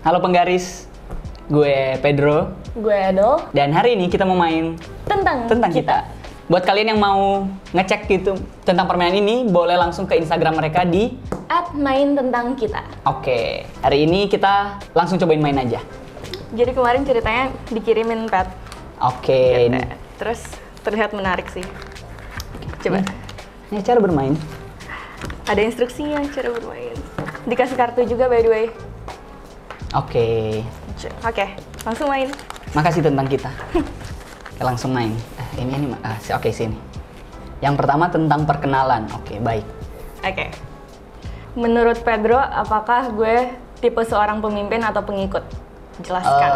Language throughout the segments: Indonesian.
Halo penggaris, gue Pedro. Gue Edo. Dan hari ini kita mau main Tentang kita. Buat kalian yang mau ngecek gitu tentang permainan ini, boleh langsung ke Instagram mereka di @maintentangkita. Oke, hari ini kita langsung cobain main aja. Jadi kemarin ceritanya dikirimin pet. Oke. Gitu. Terus terlihat menarik sih. Coba. Ini cara bermain. Ada instruksinya cara bermain. Dikasih kartu juga by the way. Oke. Oke, langsung main. Makasih tentang kita. Oke, langsung main. Oke, sini. Yang pertama tentang perkenalan. Oke, baik. Oke. Menurut Pedro, apakah gue tipe seorang pemimpin atau pengikut? Jelaskan.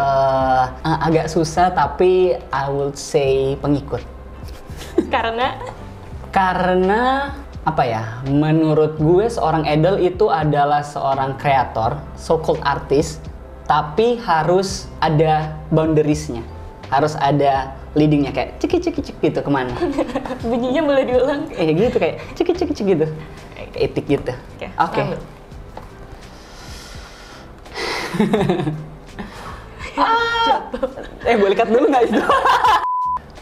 Agak susah, tapi I would say pengikut. Karena apa ya? Menurut gue seorang idol itu adalah seorang kreator, so-called artis, tapi harus ada boundariesnya, harus ada leadingnya kayak cek gitu kemana. Bunyinya boleh diulang? Gitu kayak cek gitu, kayak etik gitu. Oke. Boleh cut dulu nggak itu?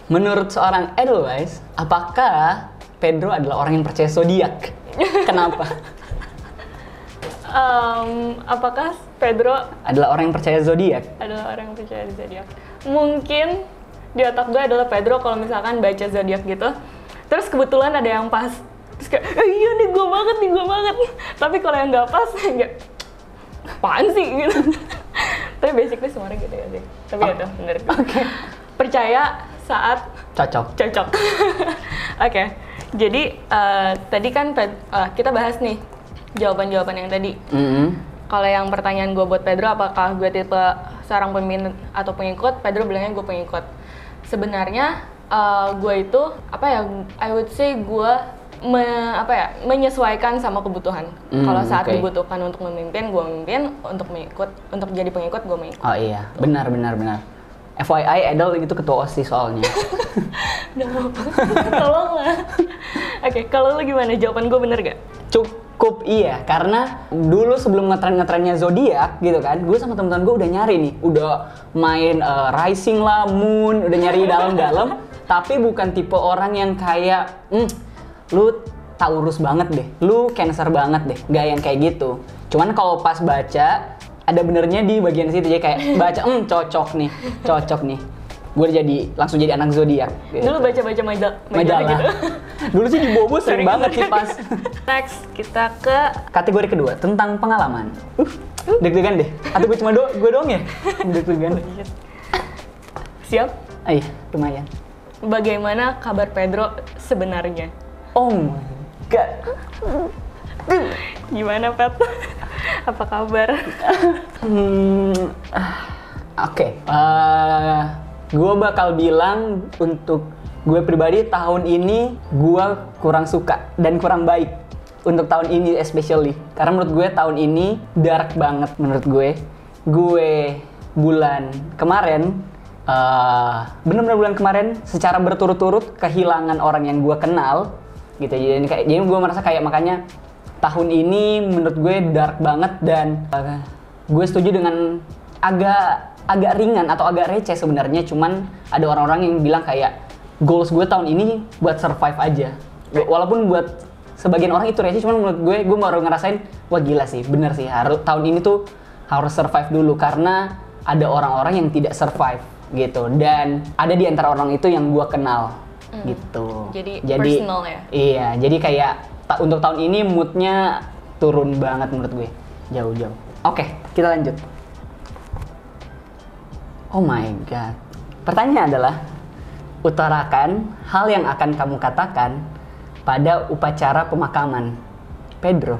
Menurut seorang Edelweiss, apakah Pedro adalah orang yang percaya zodiak? Kenapa? Apakah Pedro adalah orang yang percaya zodiak? Adalah orang yang percaya zodiak. Mungkin di otak gue adalah Pedro kalau misalkan baca zodiak gitu, terus kebetulan ada yang pas, terus kayak iya nih gue banget. Tapi kalau yang nggak pas, nggak apaan sih gitu. Tapi basically semua orang gitu ya deh. Tapi itu menurut gue. Oke. Percaya saat Cocok. Oke. Jadi tadi kan kita bahas nih jawaban-jawaban yang tadi. Kalau yang pertanyaan gue buat Pedro, apakah gue tipe seorang pemimpin atau pengikut? Pedro bilangnya gue pengikut. Sebenarnya gue itu I would say gue menyesuaikan sama kebutuhan. Kalau saat dibutuhkan untuk memimpin, gue memimpin. Untuk jadi pengikut, gue mengikut. Oh iya, benar. FYI, Edel itu ketua OSIS soalnya. Tolonglah. Oke, kalau lu gimana? Jawaban gue bener gak? Cukup iya, karena dulu sebelum ngetren-ngetrennya zodiak gitu kan, gue sama teman-teman gue udah nyari nih, udah main rising lah, moon, udah nyari dalam-dalam, tapi bukan tipe orang yang kayak, lu Taurus banget deh, lu Cancer banget deh, gak yang kayak gitu. Cuman kalau pas baca, ada benernya di bagian situ, jadi kayak baca, cocok nih. Gue langsung jadi anak zodiak. Gitu. Dulu baca majalah gitu. Dulu sih di Bobo sering banget sih pas. Next, kita ke kategori kedua, tentang pengalaman. Deg-degan deh. Atau gue cuma gue doang ya? Deg-degan. Siap? Iya, lumayan. Bagaimana kabar Pedro sebenarnya? Oh my god. Gimana, Pet? Apa kabar? Oke. Gue bakal bilang untuk gue pribadi tahun ini gue kurang suka dan kurang baik untuk tahun ini especially. Karena menurut gue tahun ini dark banget menurut gue. Gue bulan kemarin, bener-bener bulan kemarin secara berturut-turut kehilangan orang yang gue kenal gitu. Jadi gue merasa kayak makanya tahun ini menurut gue dark banget dan gue setuju dengan agak ringan atau agak receh sebenarnya, cuman ada orang-orang yang bilang kayak goals gue tahun ini buat survive aja. Walaupun buat sebagian orang itu receh, cuman menurut gue baru ngerasain wah gila sih, bener sih, tahun ini tuh harus survive dulu karena ada orang-orang yang tidak survive gitu, dan ada di antara orang itu yang gue kenal gitu. Jadi personal ya? Iya, jadi kayak untuk tahun ini moodnya turun banget menurut gue, jauh-jauh. Oke, kita lanjut. Oh my god. Pertanyaannya adalah, utarakan hal yang akan kamu katakan pada upacara pemakaman Pedro.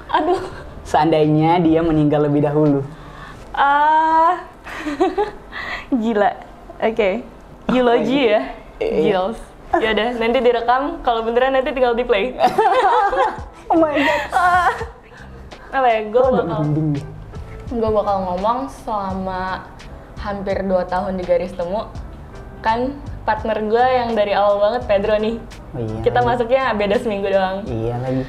Aduh. Seandainya dia meninggal lebih dahulu. Gila. Oke. Eulogy ya. Gils. Yaudah, nanti direkam. Kalau beneran nanti tinggal di play. Oh my god. Gue bakal ngomong selama hampir 2 tahun di Garis Temu. Kan partner gue yang dari awal banget, Pedro nih. Oh, iya. Kita masuknya beda seminggu doang. Iya lagi.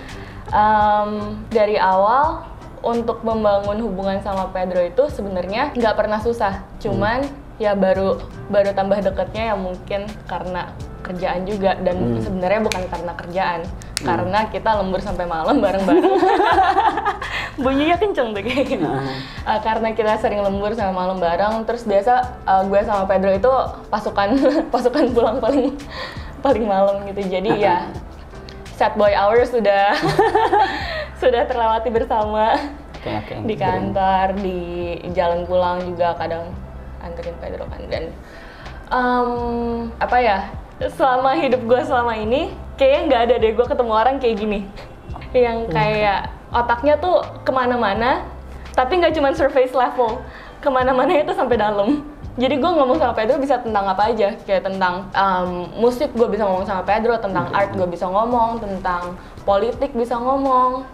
Dari awal untuk membangun hubungan sama Pedro itu sebenarnya nggak pernah susah. Cuman ya baru tambah deketnya ya mungkin karena kerjaan juga, dan sebenarnya bukan karena kerjaan, karena kita lembur sampai malam bareng-bareng. Bunyinya kenceng tuh kayaknya. Karena kita sering lembur sampai malam bareng, terus biasa gue sama Pedro itu pasukan pulang paling malam gitu. Jadi ya sad boy hours sudah sudah terlewati bersama. Okay. Di kantor, di jalan pulang juga kadang anterin Pedro kan. Dan apa ya, selama hidup gue selama ini kayaknya nggak ada deh gue ketemu orang kayak gini yang kayak otaknya tuh kemana-mana, tapi nggak cuma surface level, kemana-mana itu sampai dalam. Jadi gue ngomong sama Pedro bisa tentang apa aja, kayak tentang musik gue bisa ngomong sama Pedro, tentang art gue bisa ngomong, tentang politik bisa ngomong,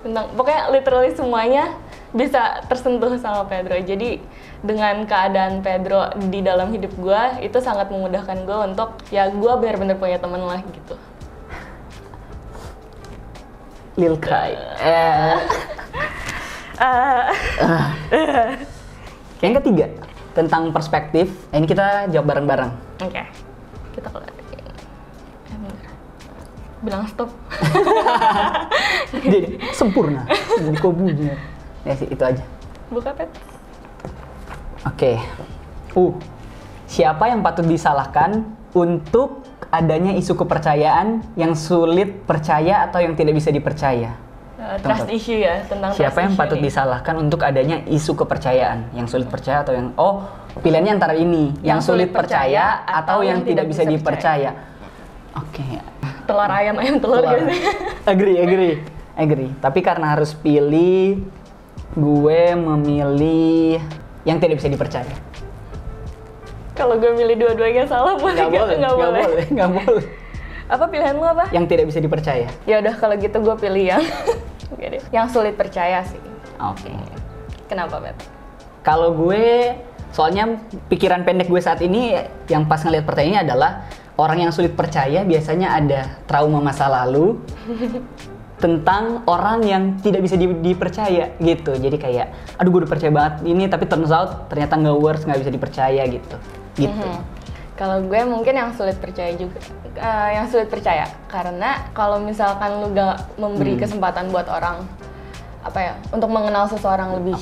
tentang pokoknya literally semuanya bisa tersentuh sama Pedro. Jadi dengan keadaan Pedro di dalam hidup gue itu sangat memudahkan gue untuk ya gue benar-benar punya teman lah gitu. Lil cry. Yang ketiga tentang perspektif. Ini kita jawab bareng-bareng. Oke. Kita bilang stop. Jadi sempurna. Jadi kobunya. Ya sih itu aja. Buka Pet. Oke. Siapa yang patut disalahkan untuk adanya isu kepercayaan yang sulit percaya atau yang tidak bisa dipercaya? Trust issue ya, tentang siapa yang patut disalahkan untuk adanya isu kepercayaan yang sulit percaya atau yang pilihannya antara ini, yang sulit percaya atau yang tidak bisa dipercaya. Oke. Telur ayam telur gitu. Agree. Tapi karena harus pilih, gue memilih yang tidak bisa dipercaya. Kalau gue milih dua-duanya salah boleh nggak boleh. Apa pilihan lu apa? Yang tidak bisa dipercaya. Ya udah kalau gitu gue pilih yang sulit percaya sih. Oke. Kenapa, Bet? Kalau gue, soalnya pikiran pendek gue saat ini yang pas ngeliat pertanyaannya adalah orang yang sulit percaya biasanya ada trauma masa lalu tentang orang yang tidak bisa dipercaya gitu. Jadi kayak, aduh gue udah percaya banget ini, tapi turns out ternyata nggak works, nggak bisa dipercaya gitu. Kalau gue mungkin yang sulit percaya juga, yang sulit percaya karena kalau misalkan lu gak memberi kesempatan buat orang untuk mengenal seseorang lebih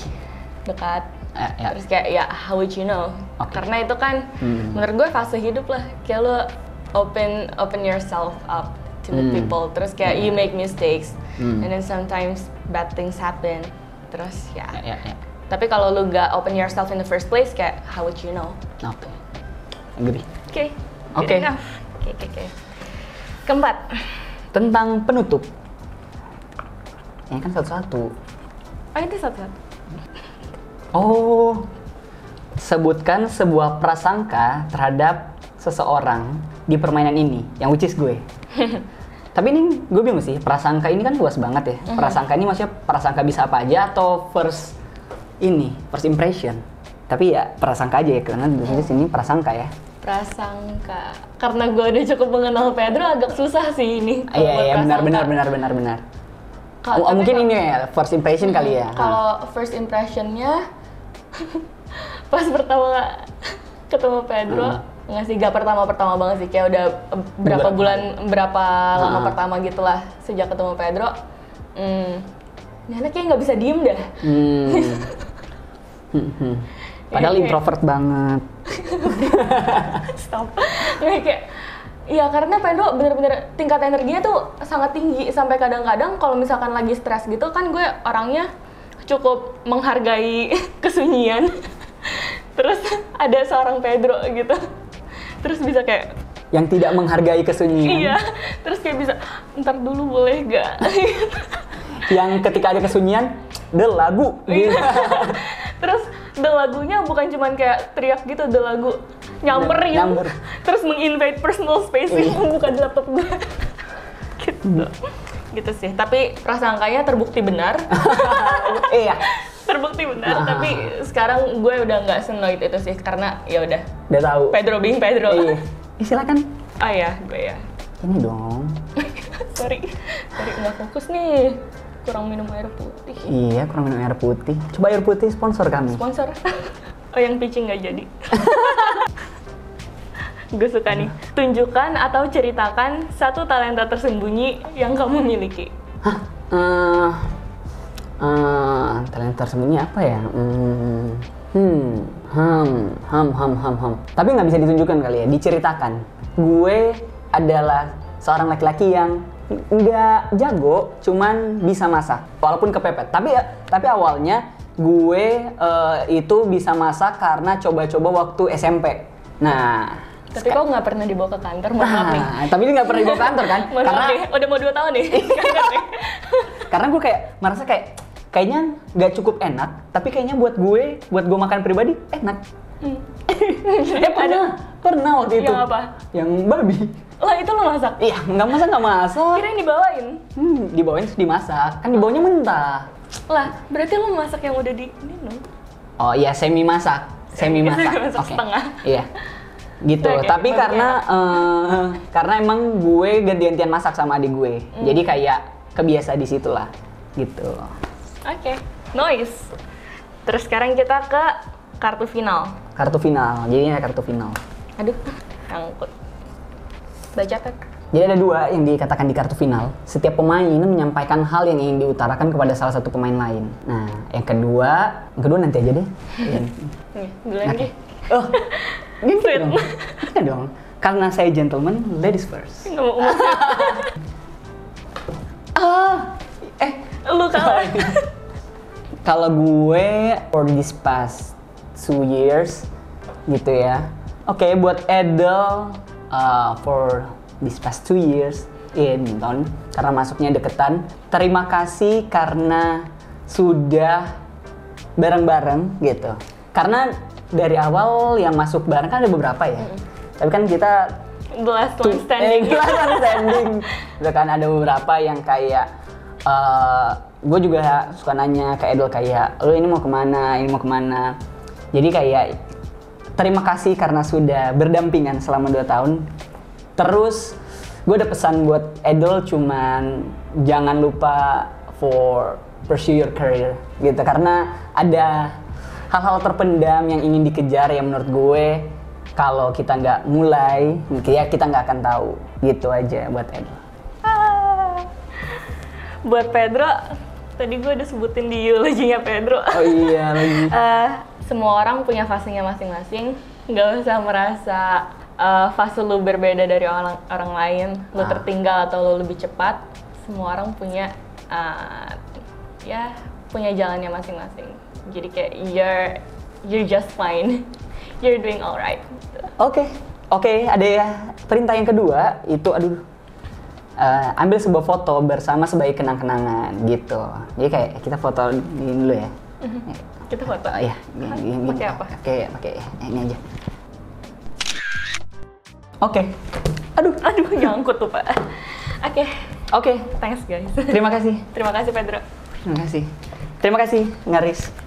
dekat, terus kayak ya how would you know? Karena itu kan menurut gue fase hidup lah, kayak lu open yourself up to the people, terus kayak you make mistakes, and then sometimes bad things happen, terus ya. Tapi kalau lu gak open yourself in the first place, kayak how would you know? Agree. Oke. Keempat. Tentang penutup. Ini kan satu-satu. Itu satu-satu. Sebutkan sebuah prasangka terhadap seseorang di permainan ini, yang which is gue. Tapi ini gue bingung sih, prasangka ini kan luas banget ya. Prasangka ini maksudnya prasangka bisa apa aja atau first impression. Tapi ya prasangka aja ya, karena di sini prasangka ya. Prasangka. Karena gue udah cukup mengenal Pedro, agak susah sih ini. Iya, benar. Mungkin ini ya first impression kali ya. Kalau first impressionnya pas pertama ketemu Pedro, nggak sih, gak pertama banget sih, kayak udah berapa lama pertama gitulah sejak ketemu Pedro. Ini anak kayak nggak bisa diem dah. Padahal introvert banget. Stop. Kayak ya karena Pedro bener-bener tingkat energinya tuh sangat tinggi, sampai kadang-kadang kalau misalkan lagi stres gitu kan gue orangnya cukup menghargai kesunyian. Terus ada seorang Pedro gitu, terus bisa kayak yang tidak menghargai kesunyian. Iya, terus kayak bisa ntar dulu boleh gak? Yang ketika ada kesunyian, lagu gitu. Terus lagunya bukan cuman kayak teriak gitu, lagu nyamperin. Terus menginvade personal space bukan di laptop gue. Gitu sih, tapi prasangkanya terbukti benar. Iya. Terbukti benar, tapi sekarang gue udah nggak senoid itu sih, karena ya udah tahu. Pedro being Pedro. Silakan. Oh ya, gue ya. Ini dong. sorry nggak fokus nih. Kurang minum air putih. Iya, kurang minum air putih. Coba air putih sponsor kami. Sponsor. Oh, yang pitching nggak jadi. Gue suka nih. Tunjukkan atau ceritakan satu talenta tersembunyi yang kamu miliki. Hah? Talenta tersembunyi apa ya? Tapi nggak bisa ditunjukkan kali ya, diceritakan. Gue adalah seorang laki-laki yang nggak jago, cuman bisa masak, walaupun kepepet. Tapi awalnya gue itu bisa masak karena coba-coba waktu SMP. Nah, tapi kok nggak pernah dibawa ke kantor, maaf nih. Tapi ini nggak pernah dibawa ke kantor kan? Karena udah mau 2 tahun nih. Karena gue kayak merasa kayaknya nggak cukup enak, tapi kayaknya buat gue makan pribadi enak. Pernah waktu itu. Yang apa? Yang babi. Lah itu lo masak? Iya, nggak masak. Kirain dibawain. Dibawain terus dimasak, kan dibawanya mentah. Lah, berarti lo masak yang udah diminum? Oh iya, semi masak. Masak Oke. setengah. Iya. Gitu. Oke, Tapi karena emang gue ganti-gantian masak sama adik gue. Jadi kayak kebiasa di situ lah. Gitu. Oke, nice. Terus sekarang kita ke kartu final. Kartu final. Jadinya kartu final. Aduh, nyangkut. Baca, Pep. Jadi ada 2 yang dikatakan di kartu final. Setiap pemain menyampaikan hal yang ingin diutarakan kepada salah satu pemain lain. Nah, yang kedua nanti aja deh. Nih, duluan Oke. deh. Oh, gini Sweet. dong. Iya dong. Karena saya gentleman, ladies first. Nggak mau umur. Lu kalah. Kalau gue for this past 2 years gitu ya. Oke, buat Edel for this past 2 years Don, karena masuknya deketan. Terima kasih karena sudah bareng-bareng gitu. Karena dari awal yang masuk bareng kan ada beberapa ya. Tapi kan kita The last one standing. Udah kan ada beberapa yang kayak gue juga suka nanya ke Edel kayak, lo ini mau kemana? Jadi kayak terima kasih karena sudah berdampingan selama 2 tahun. Terus gue ada pesan buat Edel, cuman jangan lupa for pursue your career gitu, karena ada hal-hal terpendam yang ingin dikejar yang menurut gue kalau kita nggak mulai, ya kita nggak akan tahu. Gitu aja buat Edel. Buat Pedro, tadi gue udah sebutin di eulogy-nya Pedro. Oh iya lagi. Semua orang punya fasenya masing-masing. Nggak usah merasa fase lu berbeda dari orang lain. Lu tertinggal atau lu lebih cepat. Semua orang punya punya jalannya masing-masing. Jadi kayak you're just fine. You're doing alright. Oke, ada ya perintah yang kedua itu ambil sebuah foto bersama sebagai kenang-kenangan gitu. Jadi kayak kita foto ini dulu ya. Kita foto? Iya. Pakai apa? Pakai ini aja. Oke. Aduh, nyangkut tuh, Pak. Oke. Oke. Thanks guys. Terima kasih. Terima kasih Pedro. Terima kasih, Ngaris.